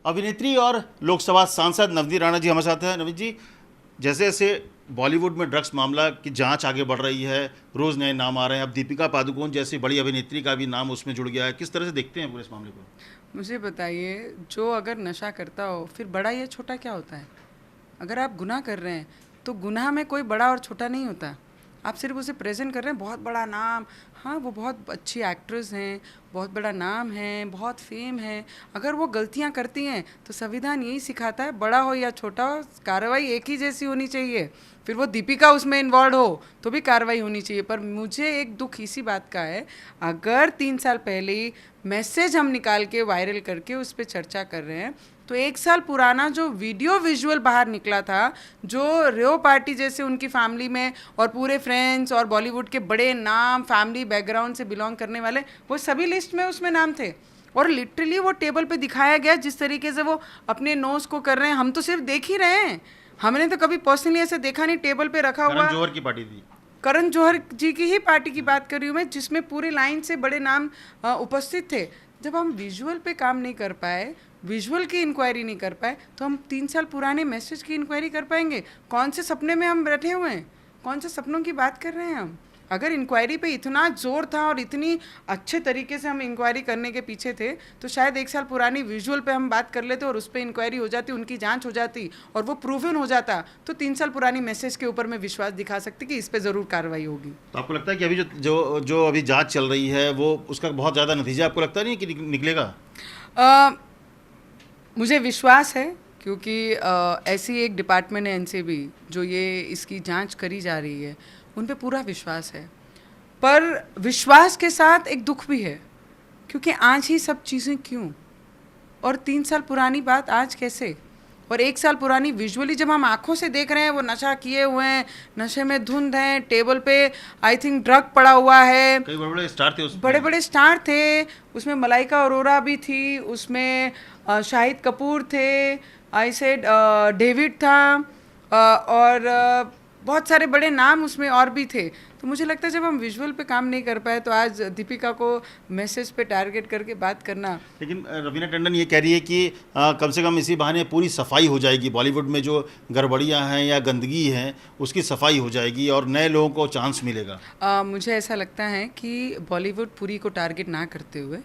अभिनेत्री और लोकसभा सांसद नवनीत राणा जी हमारे साथ हैं। नवनीत जी, जैसे जैसे बॉलीवुड में ड्रग्स मामला की जांच आगे बढ़ रही है, रोज़ नए नाम आ रहे हैं, अब दीपिका पादुकोण जैसी बड़ी अभिनेत्री का भी नाम उसमें जुड़ गया है, किस तरह से देखते हैं पूरे इस मामले को? मुझे बताइए, जो अगर नशा करता हो फिर बड़ा या छोटा क्या होता है? अगर आप गुनाह कर रहे हैं तो गुनाह में कोई बड़ा और छोटा नहीं होता। आप सिर्फ उसे प्रेजेंट कर रहे हैं, बहुत बड़ा नाम। हाँ, वो बहुत अच्छी एक्ट्रेस हैं, बहुत बड़ा नाम है, बहुत फेम है। अगर वो गलतियां करती हैं तो संविधान यही सिखाता है, बड़ा हो या छोटा हो, कार्रवाई एक ही जैसी होनी चाहिए। फिर वो दीपिका उसमें इन्वॉल्व हो तो भी कार्रवाई होनी चाहिए। पर मुझे एक दुख इसी बात का है, अगर 3 साल पहले ही मैसेज हम निकाल के वायरल करके उस पर चर्चा कर रहे हैं, तो 1 साल पुराना जो वीडियो विजुअल बाहर निकला था, जो रेव पार्टी जैसे उनकी फैमिली में और पूरे फ्रेंड्स और बॉलीवुड के बड़े नाम, फैमिली बैकग्राउंड से बिलोंग करने वाले, वो सभी लिस्ट में उसमें नाम थे। और लिटरली वो टेबल पे दिखाया गया जिस तरीके से वो अपने नोज को कर रहे हैं, हम तो सिर्फ देख ही रहे हैं। हमने तो कभी पर्सनली ऐसे देखा नहीं, टेबल पे रखा हुआ। करण जौहर की पार्टी थी। करण जौहर जी की ही पार्टी की बात कर रही हूँ मैं, जिसमें पूरी लाइन से बड़े नाम उपस्थित थे। जब हम विजुअल पे काम नहीं कर पाए, विजुअल की इंक्वायरी नहीं कर पाए, तो हम 3 साल पुराने मैसेज की इंक्वायरी कर पाएंगे? कौन से सपने में हम बैठे हुए हैं? कौन से सपनों की बात कर रहे हैं हम? अगर इंक्वायरी पे इतना जोर था और इतनी अच्छे तरीके से हम इंक्वायरी करने के पीछे थे, तो शायद 1 साल पुरानी विजुअल पे हम बात कर लेते और उस पर इंक्वायरी हो जाती, उनकी जांच हो जाती और वो प्रूवन हो जाता, तो 3 साल पुरानी मैसेज के ऊपर मैं विश्वास दिखा सकती कि इस पर ज़रूर कार्रवाई होगी। तो आपको लगता है कि अभी जो जो जो अभी जांच चल रही है वो उसका बहुत ज़्यादा नतीजा आपको लगता नहीं है कि निकलेगा? मुझे विश्वास है, क्योंकि ऐसी एक डिपार्टमेंट है एनसीबी जो ये इसकी जांच करी जा रही है, उन पे पूरा विश्वास है। पर विश्वास के साथ एक दुख भी है, क्योंकि आज ही सब चीज़ें क्यों, और 3 साल पुरानी बात आज कैसे, और 1 साल पुरानी विजुअली जब हम आंखों से देख रहे हैं, वो नशा किए हुए हैं, नशे में धुंध हैं, टेबल पे आई थिंक ड्रग पड़ा हुआ है, कई बड़े बड़े स्टार थे उसमें। बड़े बड़े स्टार थे उसमें, मलाइका अरोरा भी थी उसमें, शाहिद कपूर थे, आई सेड डेविड था, और बहुत सारे बड़े नाम उसमें और भी थे। तो मुझे लगता है जब हम विजुअल पे काम नहीं कर पाए, तो आज दीपिका को मैसेज पे टारगेट करके बात करना। लेकिन रवीना टंडन ये कह रही है कि कम से कम इसी बहाने पूरी सफाई हो जाएगी, बॉलीवुड में जो गड़बड़ियां हैं या गंदगी है उसकी सफाई हो जाएगी और नए लोगों को चांस मिलेगा। मुझे ऐसा लगता है कि बॉलीवुड पूरी को टारगेट ना करते हुए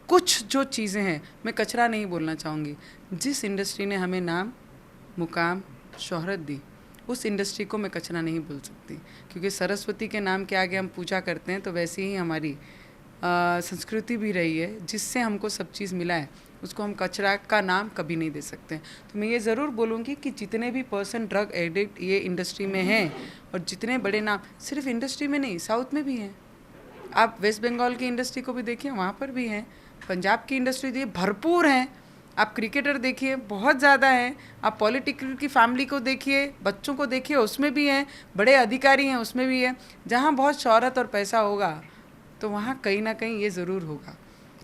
कुछ जो चीज़ें हैं, मैं कचरा नहीं बोलना चाहूँगी, जिस इंडस्ट्री ने हमें नाम, मुकाम, शोहरत दी, उस इंडस्ट्री को मैं कचरा नहीं बोल सकती। क्योंकि सरस्वती के नाम के आगे हम पूजा करते हैं, तो वैसे ही हमारी संस्कृति भी रही है, जिससे हमको सब चीज़ मिला है, उसको हम कचरा का नाम कभी नहीं दे सकते। तो मैं ये ज़रूर बोलूँगी कि जितने भी पर्सन ड्रग एडिक्ट ये इंडस्ट्री में हैं, और जितने बड़े नाम सिर्फ इंडस्ट्री में नहीं, साउथ में भी हैं। आप वेस्ट बंगाल की इंडस्ट्री को भी देखिए, वहाँ पर भी हैं। पंजाब की इंडस्ट्री देखिए, भरपूर हैं। आप क्रिकेटर देखिए, बहुत ज़्यादा हैं। आप पॉलिटिकल की फैमिली को देखिए, बच्चों को देखिए, उसमें भी हैं। बड़े अधिकारी हैं, उसमें भी है। जहाँ बहुत शोहरत और पैसा होगा, तो वहाँ कहीं ना कहीं ये ज़रूर होगा।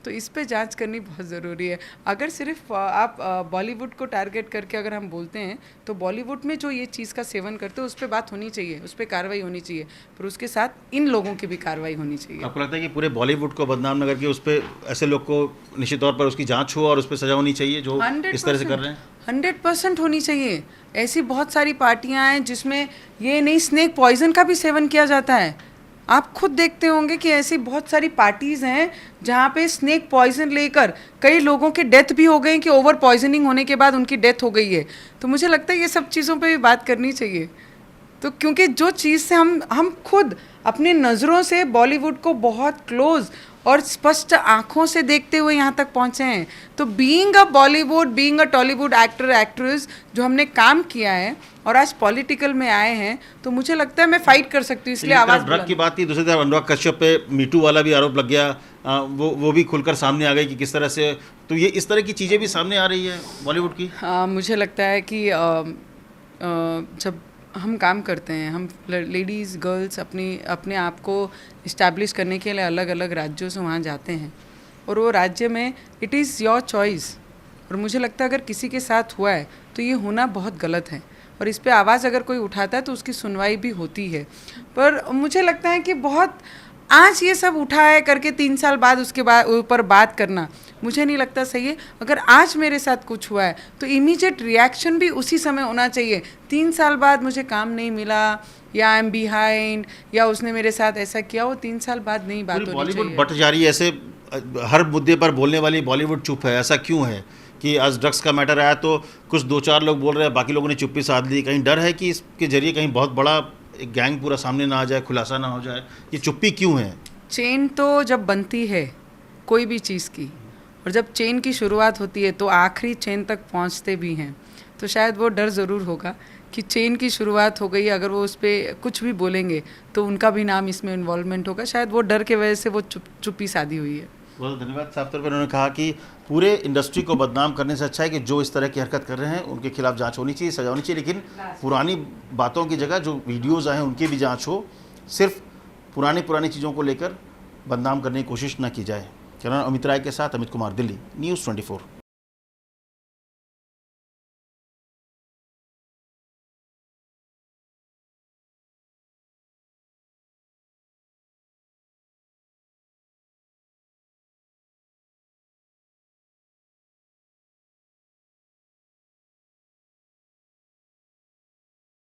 तो इस पे जांच करनी बहुत ज़रूरी है। अगर सिर्फ आप बॉलीवुड को टारगेट करके अगर हम बोलते हैं, तो बॉलीवुड में जो ये चीज़ का सेवन करते हैं उस पर बात होनी चाहिए, उस पर कार्रवाई होनी चाहिए, पर उसके साथ इन लोगों की भी कार्रवाई होनी चाहिए। आपको लगता है कि पूरे बॉलीवुड को बदनाम न करके उस पर ऐसे लोग को निश्चित तौर पर उसकी जांच हो और उस पर सजा होनी चाहिए जो इस तरह से कर रहे हैं? 100% होनी चाहिए। ऐसी बहुत सारी पार्टियां हैं जिसमें ये नहीं, स्नेक पॉइजन का भी सेवन किया जाता है। आप खुद देखते होंगे कि ऐसी बहुत सारी पार्टीज़ हैं जहाँ पे स्नेक पॉइजन लेकर कई लोगों के डेथ भी हो गई, कि ओवर पॉइजनिंग होने के बाद उनकी डेथ हो गई है। तो मुझे लगता है ये सब चीज़ों पे भी बात करनी चाहिए। तो क्योंकि जो चीज़ से हम खुद अपनी नज़रों से बॉलीवुड को बहुत क्लोज और स्पष्ट आँखों से देखते हुए यहाँ तक पहुँचे हैं, तो being a Bollywood, being a Tollywood actor actress, जो हमने काम किया है और आज पॉलिटिकल में आए हैं, तो मुझे लगता है मैं फाइट कर सकती हूँ। इसलिए आवाज़ ड्रग की बात थी, दूसरी तरफ अनुराग कश्यप पे मीटू वाला भी आरोप लग गया, वो भी खुलकर सामने आ गई कि किस तरह से, तो ये इस तरह की चीज़ें भी सामने आ रही है बॉलीवुड की। मुझे लगता है कि जब हम काम करते हैं, हम लेडीज़ गर्ल्स अपने आप को इस्टेब्लिश करने के लिए अलग अलग राज्यों से वहाँ जाते हैं, और वो राज्य में इट इज़ योर चॉइस। और मुझे लगता है अगर किसी के साथ हुआ है तो ये होना बहुत गलत है, और इस पे आवाज़ अगर कोई उठाता है तो उसकी सुनवाई भी होती है। पर मुझे लगता है कि बहुत आज ये सब उठाए करके 3 साल बाद उसके बाद ऊपर बात करना मुझे नहीं लगता सही है। अगर आज मेरे साथ कुछ हुआ है तो इमीडिएट रिएक्शन भी उसी समय होना चाहिए। 3 साल बाद मुझे काम नहीं मिला या आई एम बिहाइंड या उसने मेरे साथ ऐसा किया, वो 3 साल बाद नहीं बात होनी बॉलीवुड चाहिए। बट जा रही है ऐसे, हर मुद्दे पर बोलने वाली बॉलीवुड चुप है, ऐसा क्यों है कि आज ड्रग्स का मैटर आया तो कुछ 2-4 लोग बोल रहे हैं, बाकी लोगों ने चुप्पी साध ली? कहीं डर है कि इसके जरिए कहीं बहुत बड़ा एक गैंग पूरा सामने ना आ जाए, खुलासा ना हो जाए? ये चुप्पी क्यों है? चेन तो जब बनती है कोई भी चीज़ की, और जब चेन की शुरुआत होती है तो आखिरी चेन तक पहुंचते भी हैं, तो शायद वो डर ज़रूर होगा कि चेन की शुरुआत हो गई, अगर वो उस पर कुछ भी बोलेंगे तो उनका भी नाम इसमें इन्वॉल्वमेंट होगा। शायद वो डर के वजह से वो चुप्पी साधी हुई है। बहुत धन्यवाद। साफ तौर पर उन्होंने कहा कि पूरे इंडस्ट्री को बदनाम करने से अच्छा है कि जो इस तरह की हरकत कर रहे हैं उनके खिलाफ जांच होनी चाहिए, सजा होनी चाहिए, लेकिन पुरानी बातों की जगह जो वीडियोज़ आए हैं उनकी भी जांच हो, सिर्फ पुरानी चीज़ों को लेकर बदनाम करने की कोशिश न की जाए। कैमरामैन अमित राय के साथ अमित कुमार, दिल्ली, न्यूज़ 24।